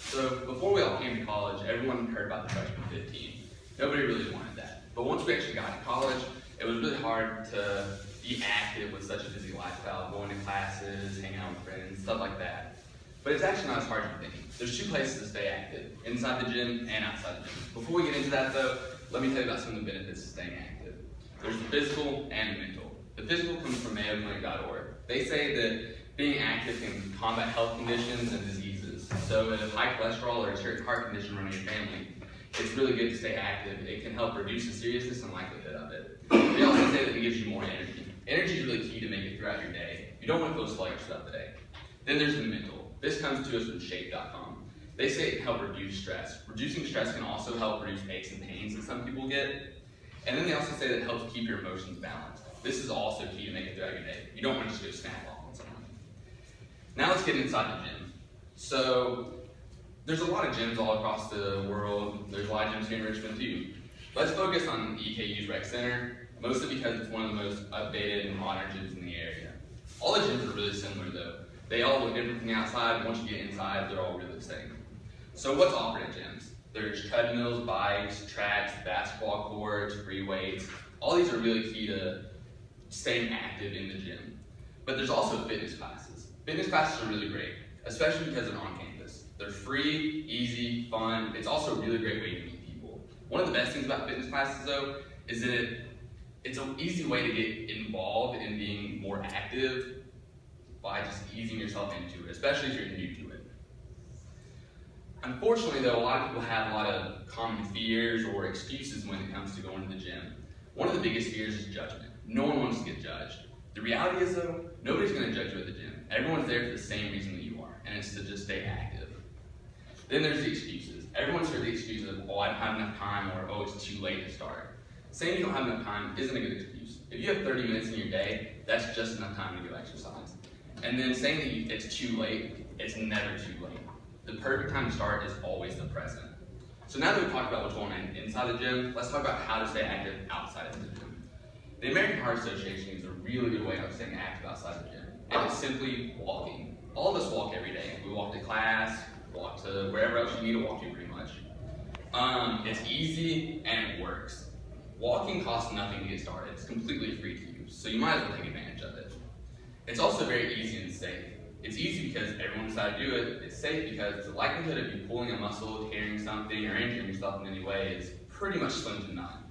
So before we all came to college, everyone heard about the freshman 15. Nobody really wanted that. But once we actually got to college, it was really hard to be active with such a busy lifestyle, going to classes, hanging out with friends, stuff like that. But it's actually not as hard as you think. There's two places to stay active, inside the gym and outside the gym. Before we get into that though, let me tell you about some of the benefits of staying active. There's the physical and the mental. The physical comes from MayoClinic.org. They say that being active can combat health conditions and diseases. So if high cholesterol or a certain heart condition running in your family, it's really good to stay active. It can help reduce the seriousness and likelihood of it. They also say that it gives you more energy. Energy is really key to make it throughout your day. You don't want to feel sluggish throughout the day. Then there's the mental. This comes to us from Shape.com. They say it can help reduce stress. Reducing stress can also help reduce aches and pains that some people get. And then they also say that it helps keep your emotions balanced. This is also key to make it throughout your day. You don't want to just go snap off on someone. Now let's get inside the gym. So there's a lot of gyms all across the world. There's a lot of gyms here in Richmond too. Let's focus on EKU's Rec Center, mostly because it's one of the most updated and modern gyms in the area. All the gyms are really similar though. They all look different from the outside. Once you get inside, they're all really the same. So what's offered at gyms? There's treadmills, bikes, tracks, basketball courts, free weights. All these are really key to staying active in the gym. But there's also fitness classes. Fitness classes are really great, especially because they're on campus. They're free, easy, fun. It's also a really great way to meet people. One of the best things about fitness classes though, is that it's an easy way to get involved in being more active by just easing yourself into it, especially if you're new to it. Unfortunately though, a lot of people have a lot of common fears or excuses when it comes to going to the gym. One of the biggest fears is judgment. No one wants to get judged. The reality is though, nobody's going to judge you at the gym. Everyone's there for the same reason that you are, and it's to just stay active. Then there's the excuses. Everyone's heard the excuse of, oh, I don't have enough time, or oh, it's too late to start. Saying you don't have enough time isn't a good excuse. If you have 30 minutes in your day, that's just enough time to go exercise. And then saying that it's too late, it's never too late. The perfect time to start is always the present. So now that we've talked about what's going on inside the gym, let's talk about how to stay active outside of the gym. The American Heart Association is a really good way of staying active outside the gym, and it's simply walking. All of us walk every day. We walk to class, walk to wherever else you need to walk to pretty much. It's easy and it works. Walking costs nothing to get started. It's completely free to use, so you might as well take advantage of it. It's also very easy and safe. It's easy because everyone decided to do it. It's safe because the likelihood of you pulling a muscle, tearing something, or injuring yourself in any way is pretty much slim to none.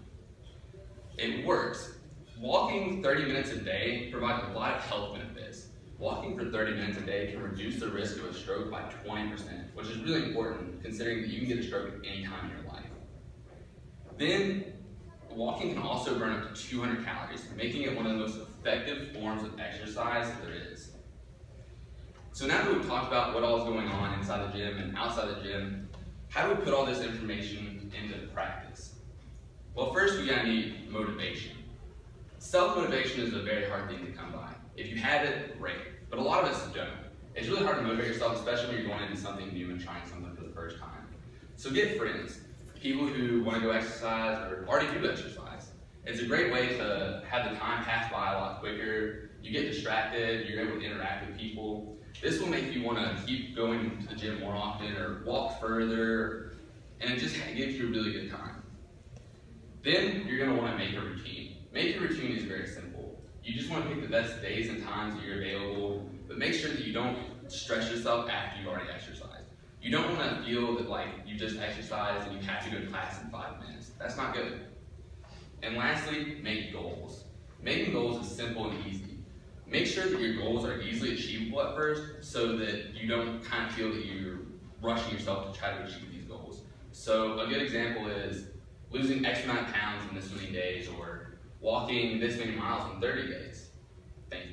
It works. Walking 30 minutes a day provides a lot of health benefits. Walking for 30 minutes a day can reduce the risk of a stroke by 20%, which is really important considering that you can get a stroke at any time in your life. Then, walking can also burn up to 200 calories, making it one of the most effective forms of exercise that there is. So now that we've talked about what all is going on inside the gym and outside the gym, how do we put all this information into practice? Well, first we gotta need motivation. Self-motivation is a very hard thing to come by. If you have it, great, but a lot of us don't. It's really hard to motivate yourself, especially when you're going into something new and trying something for the first time. So get friends, people who want to go exercise or already do exercise. It's a great way to have the time pass by a lot quicker. You get distracted, you're able to interact with people. This will make you want to keep going to the gym more often or walk further, and it just gives you a really good time. Then you're going to want to make a routine. Making a routine is very simple. You just want to pick the best days and times that you're available, but make sure that you don't stress yourself after you've already exercised. You don't want to feel that like you just exercised and you have to go to class in 5 minutes. That's not good. And lastly, make goals. Making goals is simple and easy. Make sure that your goals are easily achievable at first so that you don't kind of feel that you're rushing yourself to try to achieve these goals. So a good example is losing X amount of pounds in this many days or walking this many miles in 30 days. Thank you.